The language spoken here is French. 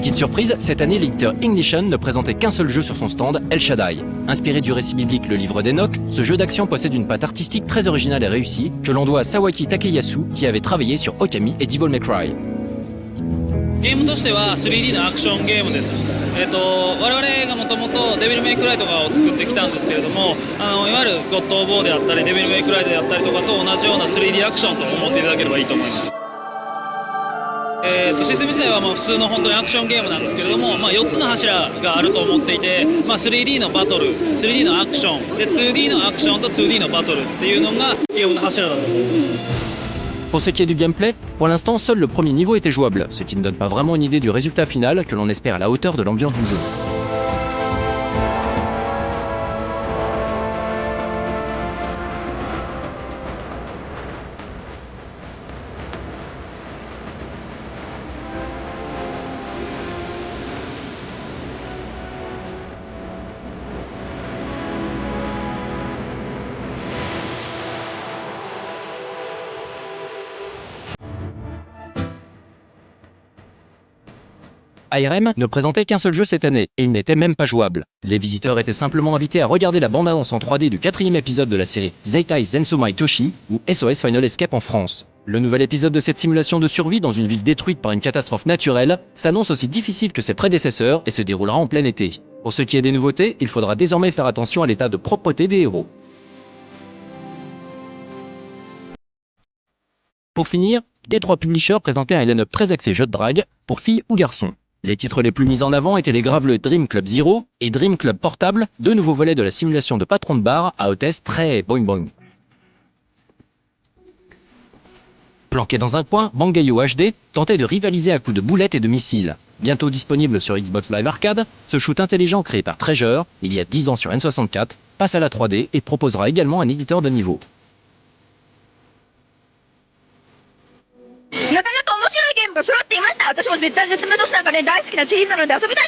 Petite surprise, cette année, l'éditeur Ignition ne présentait qu'un seul jeu sur son stand, El Shaddai. Inspiré du récit biblique Le Livre d'Enoch, ce jeu d'action possède une patte artistique très originale et réussie que l'on doit à Sawaki Takeyasu qui avait travaillé sur Okami et Devil May Cry. ゲームとしては 3D のアクションゲームです。我々がもともとデビルメイクライとかを作ってきたんですけれども、いわゆるゴッド・オブ・ウォーであったりデビルメイクライであったりとかと同じような 3D アクションと思っていただければいいと思います。システム自体は普通の本当にアクションゲームなんですけれども、4つの柱があると思っていて、3D のバトル、3D のアクション、で 2D のアクションと 2D のバトルっていうのがゲームの柱だと思います。Pour ce qui est du gameplay, pour l'instant, seul le premier niveau était jouable, ce qui ne donne pas vraiment une idée du résultat final que l'on espère à la hauteur de l'ambiance du jeu. ARM ne présentait qu'un seul jeu cette année, et il n'était même pas jouable. Les visiteurs étaient simplement invités à regarder la bande-annonce en 3D du 4e épisode de la série Zeitai Zensumai Toshi, ou SOS Final Escape en France. Le nouvel épisode de cette simulation de survie dans une ville détruite par une catastrophe naturelle s'annonce aussi difficile que ses prédécesseurs et se déroulera en plein été. Pour ce qui est des nouveautés, il faudra désormais faire attention à l'état de propreté des héros. Pour finir, D3 Publishers présentait un line-up très axé jeu de drague, pour filles ou garçons. Les titres les plus mis en avant étaient les graveleux Dream Club Zero et Dream Club Portable, deux nouveaux volets de la simulation de patron de bar à hôtesse très boing boing. Planqué dans un coin, Bangayo HD tentait de rivaliser à coups de boulettes et de missiles. Bientôt disponible sur Xbox Live Arcade, ce shoot intelligent créé par Treasure, il y a 10 ans sur N64, passe à la 3D et proposera également un éditeur de niveau. なかなか面白いゲームが揃っていました。私も絶対絶命都市なんかね大好きなシリーズなので遊びたい